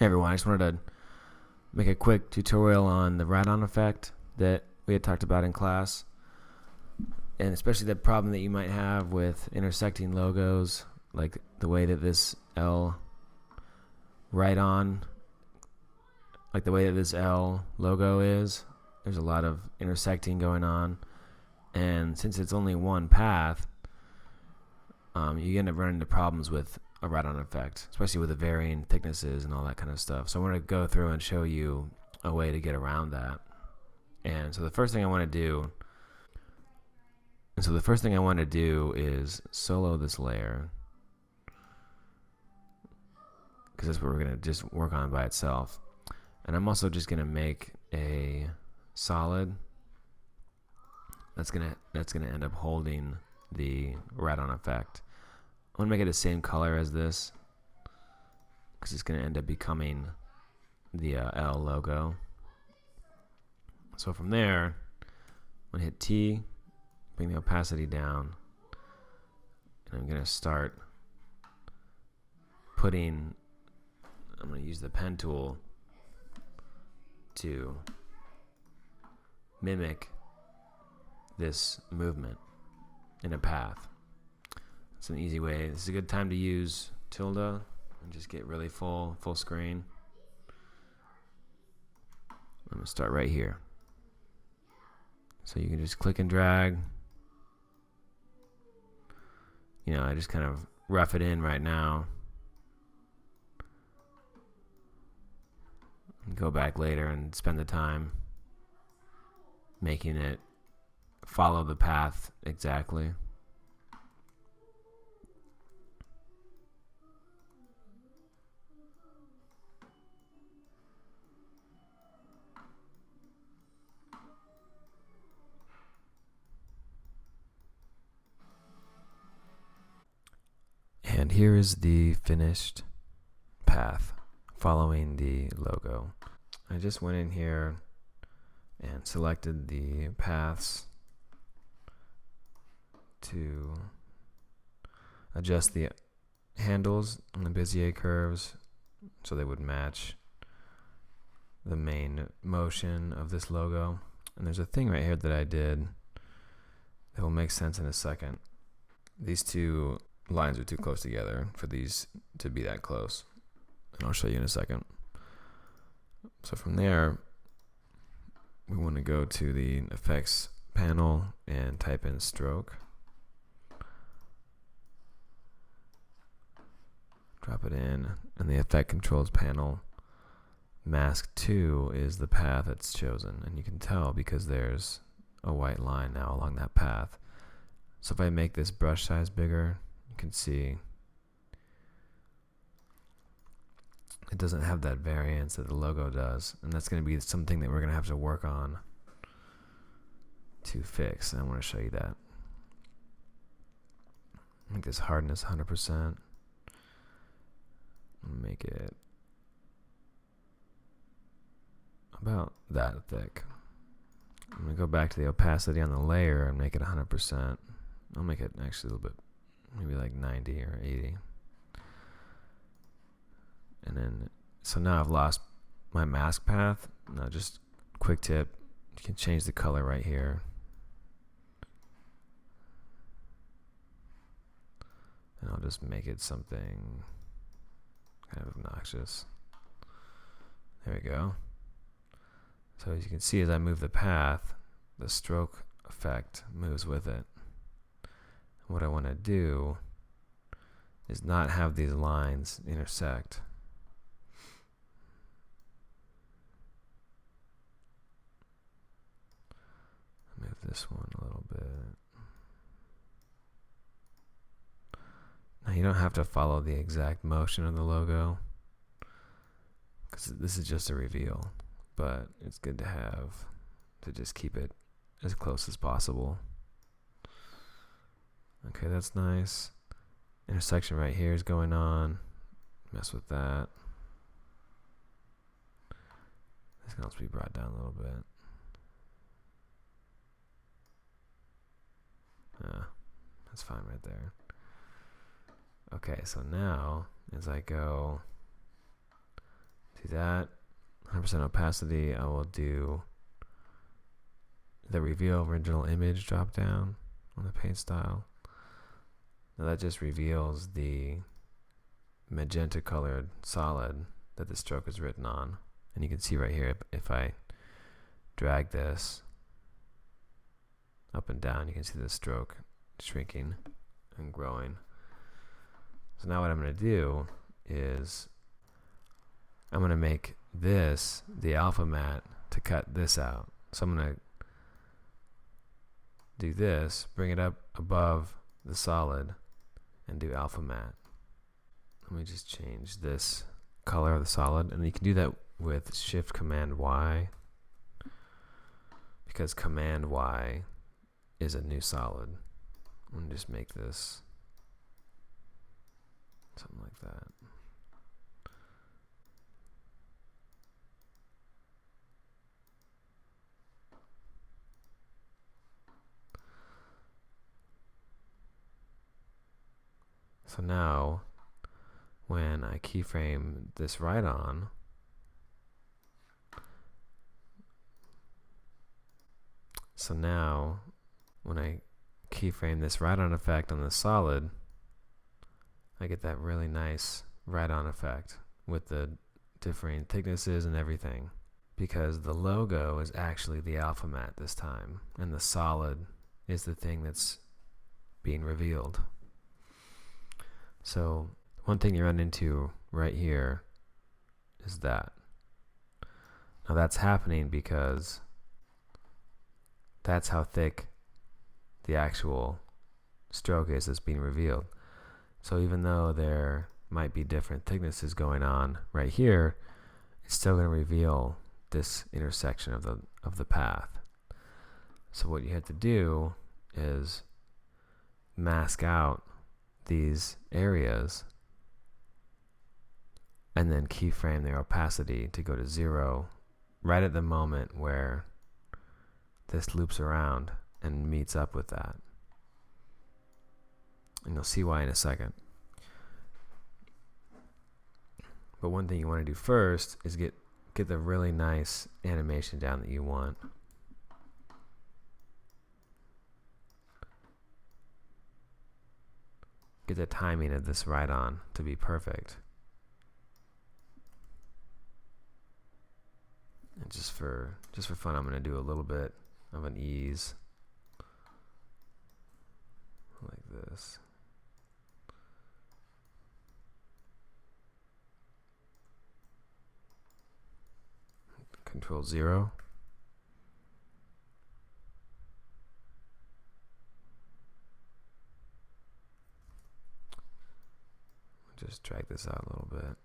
everyone, I just wanted to make a quick tutorial on the WriteOn effect that we had talked about in class, and especially the problem that you might have with intersecting logos, like the way that this L WriteOn, like the way that this L logo is. There's a lot of intersecting going on, and since it's only one path, you end up running into problems with a WriteOn effect, especially with the varying thicknesses and all that kind of stuff. So I'm going to go through and show you a way to get around that. And so the first thing I want to do is solo this layer, because that's what we're going to just work on by itself. And I'm also just going to make a solid that's going to end up holding the WriteOn effect. I want to make it the same color as this, because it's going to end up becoming the L logo. So from there, I'm going to hit T, bring the opacity down, and I'm going to start I'm going to use the pen tool to mimic this movement in a path. It's an easy way. This is a good time to use tilde and just get really full screen. I'm going to start right here. So you can just click and drag. I just kind of rough it in right now. And go back later and spend the time making it follow the path exactly. And here is the finished path following the logo. I just went in here and selected the paths to adjust the handles on the Bezier curves so they would match the main motion of this logo. And there's a thing right here that I did that will make sense in a second. These two lines are too close together for these to be that close, and I'll show you in a second. So from there, we want to go to the effects panel and type in stroke. Drop it in, and the effect controls panel, mask 2 is the path that's chosen, and you can tell because there's a white line now along that path. So if I make this brush size bigger, you can see it doesn't have that variance that the logo does, and that's going to be something that we're going to have to work on to fix, and I want to show you that. Make this hardness 100%. Make it about that thick. I'm going to go back to the opacity on the layer and make it 100%. I'll make it actually a little bit, maybe like 90 or 80. And then, so now I've lost my mask path. Now just quick tip, you can change the color right here. And I'll just make it something kind of obnoxious. There we go. So as you can see, as I move the path, the stroke effect moves with it. What I want to do is not have these lines intersect. Move this one a little bit. Now you don't have to follow the exact motion of the logo, because this is just a reveal, but it's good to just keep it as close as possible. Okay, that's nice. Intersection right here is going on. Mess with that. This can also be brought down a little bit. That's fine right there. Okay, so now as I go Do that. 100% opacity. I will do the reveal original image drop down on the paint style. Now that just reveals the magenta colored solid that the stroke is written on. And you can see right here, if I drag this up and down, you can see the stroke shrinking and growing. So now what I'm going to do is I'm going to make this the alpha matte to cut this out. So I'm going to do this, bring it up above the solid, and do alpha matte. Let me just change this color of the solid, and you can do that with Shift Command Y, because Command Y is a new solid. I'm going to just make this something like that. So now, when I keyframe this WriteOn, so now when I keyframe this WriteOn effect on the solid, I get that really nice WriteOn effect with the differing thicknesses and everything, because the logo is actually the alpha matte this time, and the solid is the thing that's being revealed. So one thing you run into right here is that. Now that's happening because that's how thick the actual stroke is that's being revealed. So even though there might be different thicknesses going on right here, it's still going to reveal this intersection of the path. So what you have to do is mask out these areas and then keyframe their opacity to go to 0 right at the moment where this loops around and meets up with that. And you'll see why in a second. But one thing you want to do first is get the really nice animation down that you want. Get the timing of this WriteOn to be perfect. And just for fun, I'm going to do a little bit of an ease like this. Control 0. Just drag this out a little bit.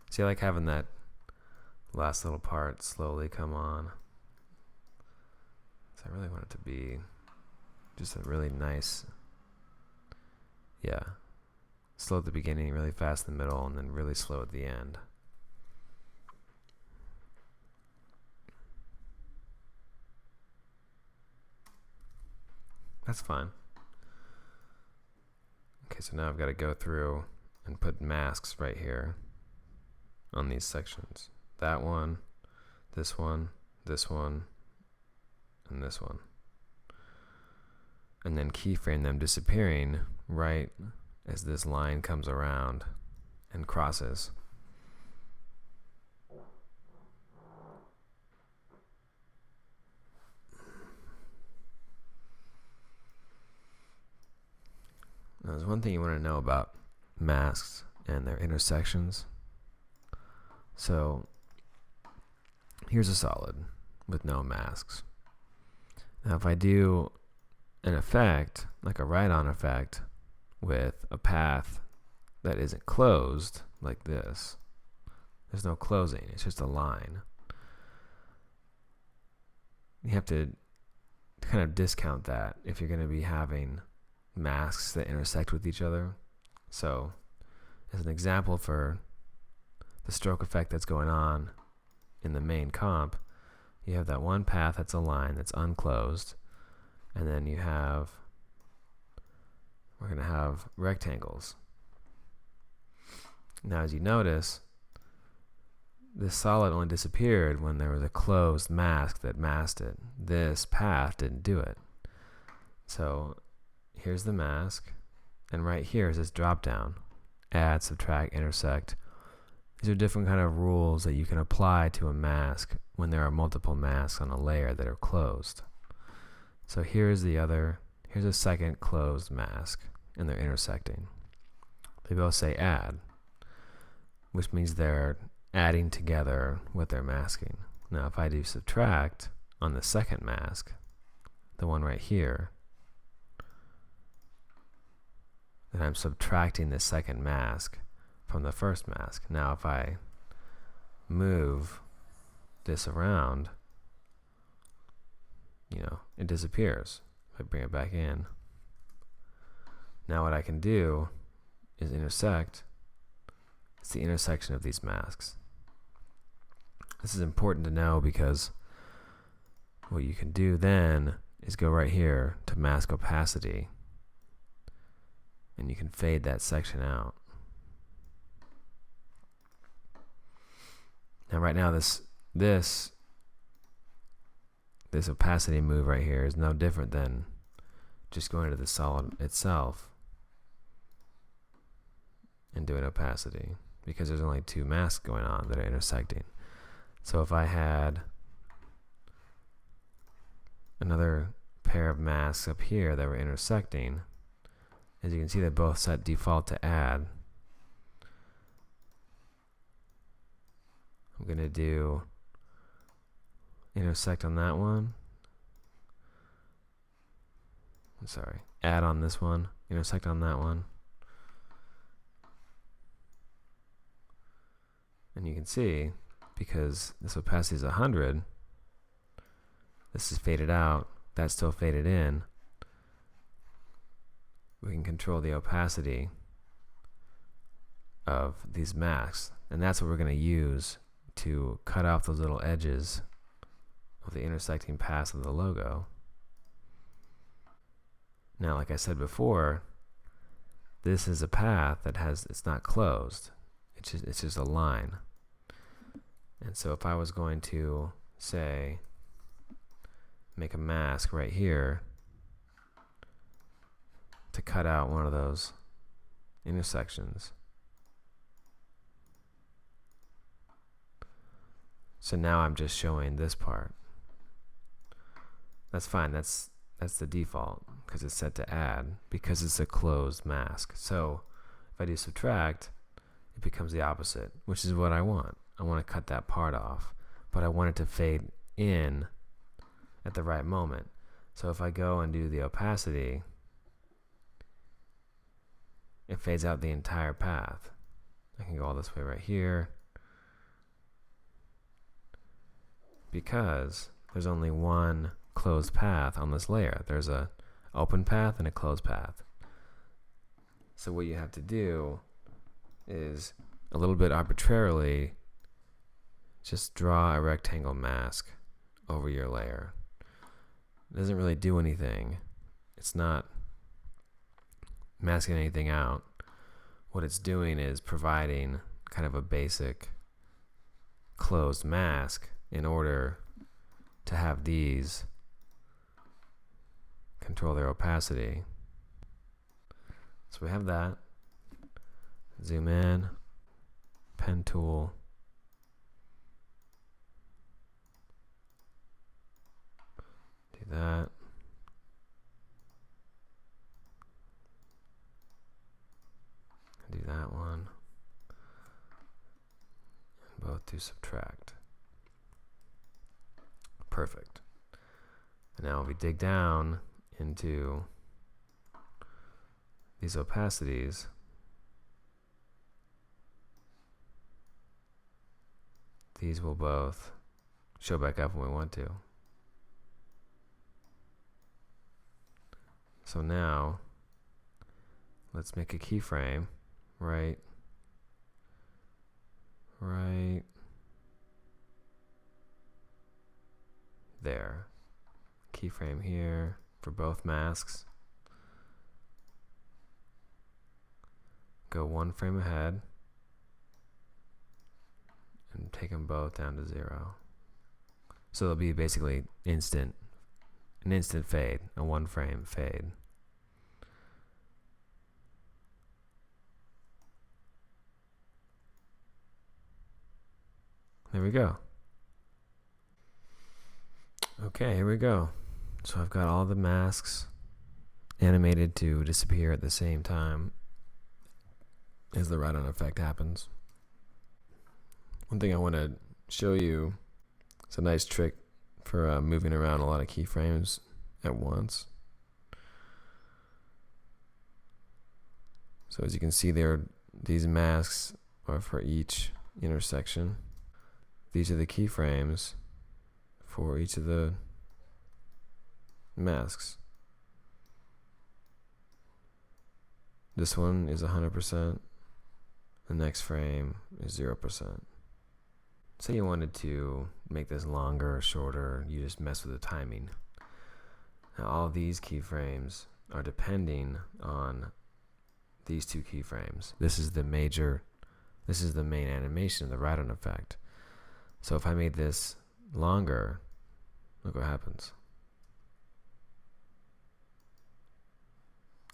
See, I like having that last little part slowly come on. So I really want it to be just a really nice, yeah, slow at the beginning, really fast in the middle, and then really slow at the end. That's fine. Okay, so now I've got to go through and put masks right here on these sections. That one, this one, this one, and this one. And then keyframe them disappearing right as this line comes around and crosses. Now, there's one thing you want to know about masks and their intersections. So here's a solid with no masks. Now if I do an effect, like a WriteOn effect, with a path that isn't closed, like this, there's no closing, it's just a line. You have to kind of discount that if you're going to be having masks that intersect with each other. So as an example for the stroke effect that's going on in the main comp, you have that one path that's a line that's unclosed, and then we're going to have rectangles. Now as you notice, this solid only disappeared when there was a closed mask that masked it. This path didn't do it. So here's the mask, and right here is this drop down: add, subtract, intersect. These are different kind of rules that you can apply to a mask when there are multiple masks on a layer that are closed. So here's a second closed mask, and they're intersecting. They both say add, which means they're adding together what they're masking. Now if I do subtract on the second mask, the one right here, then I'm subtracting the second mask from the first mask. Now if I move this around, it disappears. If I bring it back in, now what I can do is intersect. It's the intersection of these masks. This is important to know because what you can do then is go right here to mask opacity, and you can fade that section out. Now right now this opacity move right here is no different than just going to the solid itself and doing opacity, because there's only two masks going on that are intersecting. So if I had another pair of masks up here that were intersecting, as you can see, they both set default to add. I'm going to do intersect on that one. I'm sorry, add on this one, intersect on that one. And you can see, because this opacity is 100, this is faded out, that's still faded in. We can control the opacity of these masks, and that's what we're going to use to cut off those little edges of the intersecting paths of the logo. Now, like I said before, this is a path that it's not closed. It's just a line. And so if I was going to, say, make a mask right here to cut out one of those intersections. So now I'm just showing this part. That's fine. That's the default because it's set to add, because it's a closed mask. So if I do subtract, it becomes the opposite, which is what I want. I want to cut that part off, but I want it to fade in at the right moment. So if I go and do the opacity, it fades out the entire path. I can go all this way right here, because there's only one closed path on this layer. There's a open path and a closed path. So what you have to do is a little bit arbitrarily just draw a rectangle mask over your layer. It doesn't really do anything. It's not masking anything out. What it's doing is providing kind of a basic closed mask in order to have these control their opacity. So we have that. Zoom in, pen tool, do that. Do that one. And both do subtract. Perfect. And now if we dig down into these opacities, these will both show back up when we want to. So now let's make a keyframe right there. Keyframe here for both masks. Go one frame ahead and take them both down to 0. So it'll be basically an instant fade, a 1 frame fade. There we go. Okay, here we go. So I've got all the masks animated to disappear at the same time as the WriteOn effect happens. One thing I want to show you is a nice trick for moving around a lot of keyframes at once. So as you can see there, these masks are for each intersection. These are the keyframes for each of the masks. This one is 100%. The next frame is 0%. Say you wanted to make this longer or shorter, you just mess with the timing. Now all these keyframes are depending on these two keyframes. This is the main animation of the WriteOn effect. So if I made this longer, look what happens.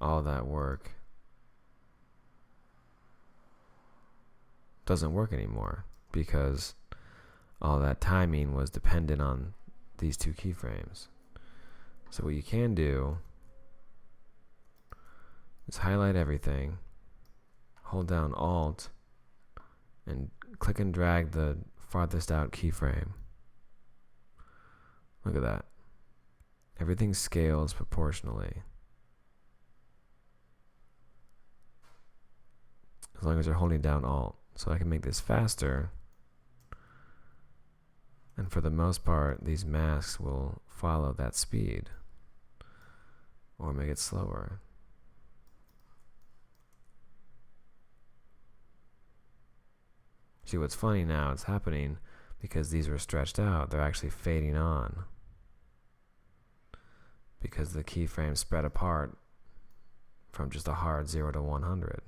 All that work doesn't work anymore because all that timing was dependent on these two keyframes. So what you can do is highlight everything, hold down Alt, and click and drag the farthest out keyframe. Look at that. Everything scales proportionally. As long as you're holding down Alt. So I can make this faster. And for the most part, these masks will follow that speed. Or make it slower. See what's funny now, it's happening because these were stretched out, they're actually fading on. Because the keyframes spread apart from just a hard 0 to 100.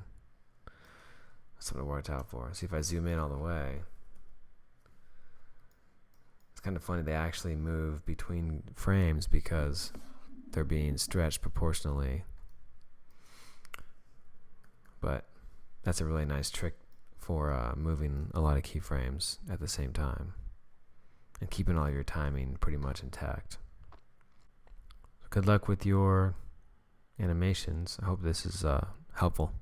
That's what it worked out for. See if I zoom in all the way. It's kind of funny, they actually move between frames because they're being stretched proportionally. But that's a really nice trick for moving a lot of keyframes at the same time and keeping all your timing pretty much intact. Good luck with your animations. I hope this is helpful.